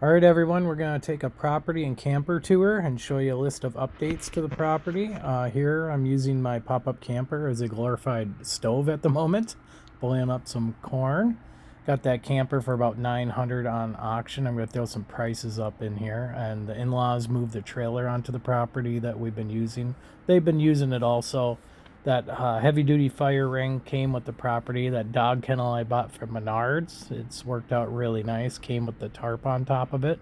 Alright everyone, we're going to take a property and camper tour and show you a list of updates to the property. Here I'm using my pop-up camper as a glorified stove at the moment, boiling up some corn. Got that camper for about $900 on auction. I'm going to throw some prices up in here, and the in-laws moved the trailer onto the property that we've been using. They've been using it also. That heavy-duty fire ring came with the property. That dog kennel I bought from Menards, it's worked out really nice. Came with the tarp on top of it.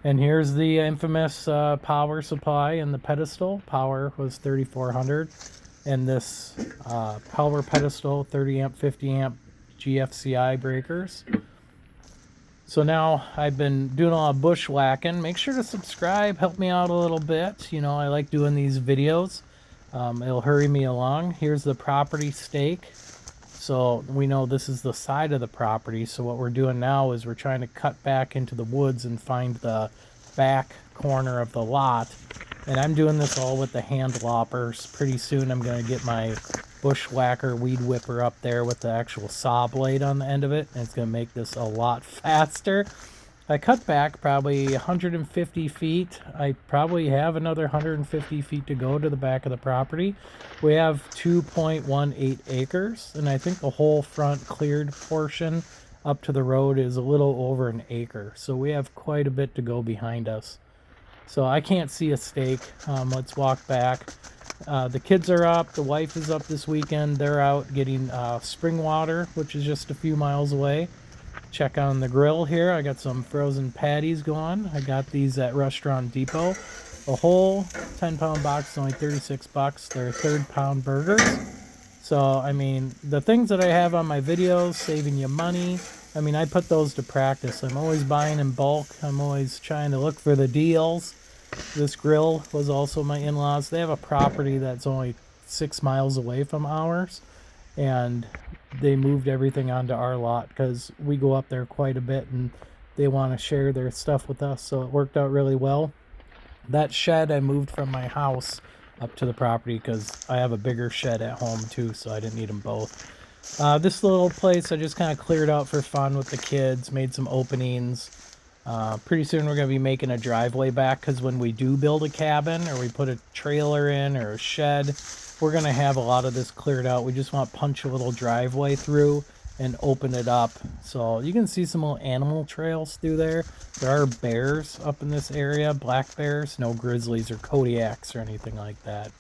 And here's the infamous power supply and the pedestal. Power was 3400, and this power pedestal 30 amp 50 amp GFCI breakers. So now I've been doing a lot of bushwhacking. Make sure to subscribe, help me out a little bit. You know, I like doing these videos. It'll hurry me along. Here's the property stake. So we know this is the side of the property. So what we're doing now is we're trying to cut back into the woods and find the back corner of the lot. And I'm doing this all with the hand loppers. Pretty soon I'm going to get my bushwhacker weed whipper up there with the actual saw blade on the end of it. And it's going to make this a lot faster. I cut back probably 150 feet. I probably have another 150 feet to go to the back of the property. We have 2.18 acres, and I think the whole front cleared portion up to the road is a little over an acre. So we have quite a bit to go behind us. So I can't see a stake. Let's walk back. The kids are up. The wife is up this weekend. They're out getting spring water, which is just a few miles away. Check on the grill here. I got some frozen patties going. I got these at Restaurant Depot. A whole 10-pound box is only 36 bucks. They're third-pound burgers. So, I mean, the things that I have on my videos, saving you money, I mean, I put those to practice. I'm always buying in bulk. I'm always trying to look for the deals. This grill was also my in-laws. They have a property that's only 6 miles away from ours, and they moved everything onto our lot because we go up there quite a bit and they want to share their stuff with us, so it worked out really well. That shed I moved from my house up to the property because I have a bigger shed at home too, so I didn't need them both. This little place I just kind of cleared out for fun with the kids, made some openings. Pretty soon we're going to be making a driveway back because when we do build a cabin or we put a trailer in or a shed, we're going to have a lot of this cleared out. We just want to punch a little driveway through and open it up. So you can see some little animal trails through there. There are bears up in this area, black bears, no grizzlies or Kodiaks or anything like that.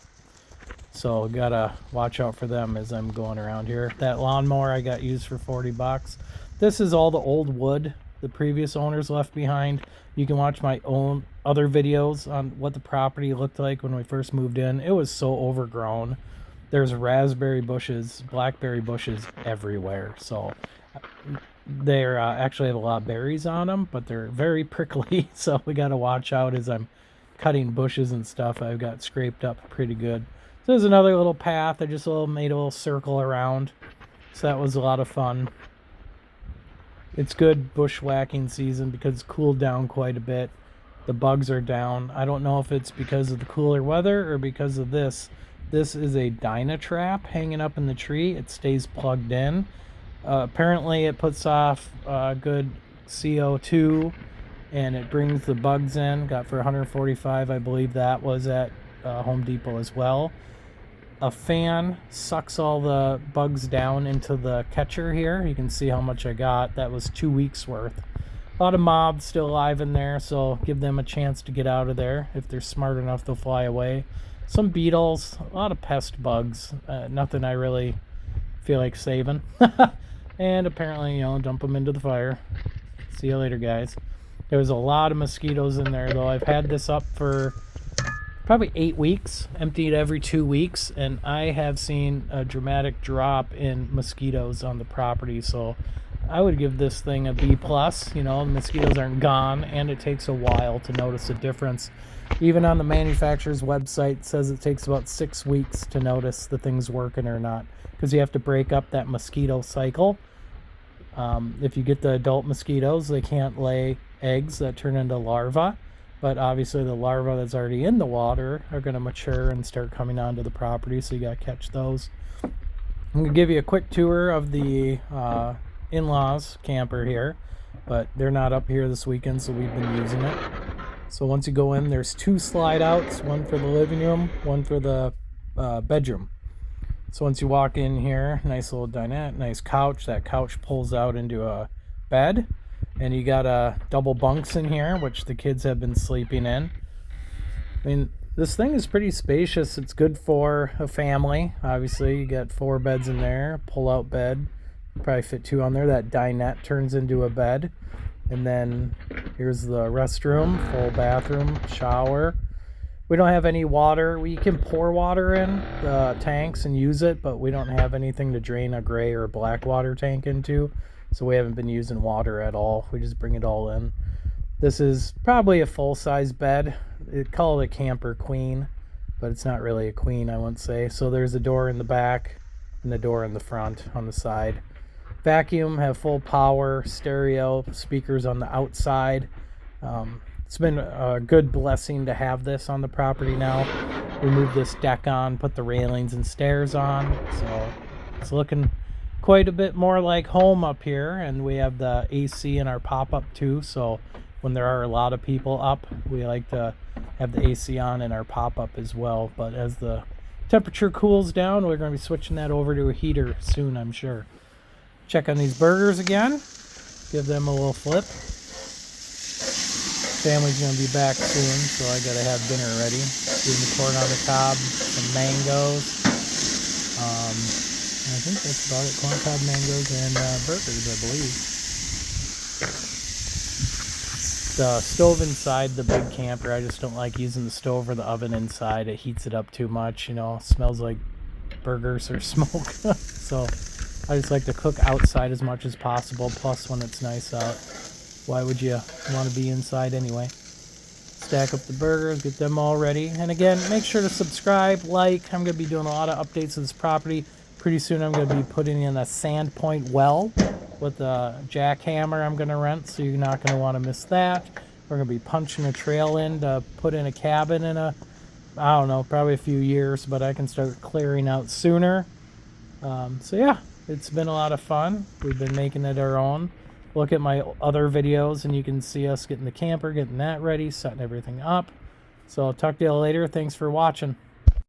So gotta watch out for them as I'm going around here. That lawnmower I got used for 40 bucks. This is all the old wood the previous owners left behind. You can watch my own other videos on what the property looked like when we first moved in. It was so overgrown. There's raspberry bushes, blackberry bushes everywhere. So they actually have a lot of berries on them, but they're very prickly. So we got to watch out as I'm cutting bushes and stuff. I've got scraped up pretty good. So there's another little path. I just made a little circle around. So that was a lot of fun. It's good bushwhacking season because it's cooled down quite a bit. The bugs are down. I don't know if it's because of the cooler weather or because of this. This is a Dynatrap hanging up in the tree. It stays plugged in. Apparently it puts off good CO2 and it brings the bugs in. Got for $145. I believe that was at Home Depot as well. A fan sucks all the bugs down into the catcher here. You can see how much I got. That was 2 weeks worth. A lot of moths still alive in there, so give them a chance to get out of there. If they're smart enough, they'll fly away. Some beetles, a lot of pest bugs. Nothing I really feel like saving. And apparently, you know, dump them into the fire. See you later, guys. There was a lot of mosquitoes in there, though. I've had this up for probably 8 weeks, emptied every 2 weeks, and I have seen a dramatic drop in mosquitoes on the property. So I would give this thing a B+. You know, the mosquitoes aren't gone, and it takes a while to notice a difference. Even on the manufacturer's website, it says it takes about 6 weeks to notice the thing's working or not, because you have to break up that mosquito cycle. If you get the adult mosquitoes, they can't lay eggs that turn into larvae. But obviously the larvae that's already in the water are going to mature and start coming onto the property, so you got to catch those. I'm going to give you a quick tour of the in-laws camper here. but they're not up here this weekend, so we've been using it. So once you go in, there's 2 slide outs, one for the living room, one for the bedroom. So once you walk in here, nice little dinette, nice couch. That couch pulls out into a bed, and you got double bunks in here, which the kids have been sleeping in. I mean, this thing is pretty spacious. It's good for a family. Obviously, you got 4 beds in there, pull-out bed. Probably fit 2 on there. That dinette turns into a bed. And then here's the restroom, full bathroom, shower. We don't have any water. We can pour water in the tanks and use it, but we don't have anything to drain a gray or black water tank into. So we haven't been using water at all. We just bring it all in. This is probably a full-size bed. They call it a camper queen, but it's not really a queen, I wouldn't say. So there's a door in the back and a door in the front on the side. Vacuum, have full power, stereo, speakers on the outside. It's been a good blessing to have this on the property now. We moved this deck on, put the railings and stairs on, so it's looking quite a bit more like home up here. And we have the AC in our pop-up too, so when there are a lot of people up, we like to have the AC on in our pop-up as well. But as the temperature cools down, we're going to be switching that over to a heater soon, I'm sure. Check on these burgers again. Give them a little flip. Family's going to be back soon, so I got to have dinner ready. Doing the corn on the cob, some mangoes. I think that's about it. Corn cob, mangoes, and burgers, I believe. The stove inside the big camper, I just don't like using the stove or the oven inside. It heats it up too much, you know. It smells like burgers or smoke. So I just like to cook outside as much as possible. Plus, when it's nice out, why would you want to be inside anyway? Stack up the burgers, get them all ready. And again, make sure to subscribe, like. I'm going to be doing a lot of updates of this property. Pretty soon I'm going to be putting in a sand point well with a jackhammer I'm going to rent, so you're not going to want to miss that. We're going to be punching a trail in to put in a cabin in I don't know, probably a few years, but I can start clearing out sooner. So yeah, it's been a lot of fun. We've been making it our own. Look at my other videos and you can see us getting the camper, getting that ready, setting everything up. So I'll talk to you later. Thanks for watching.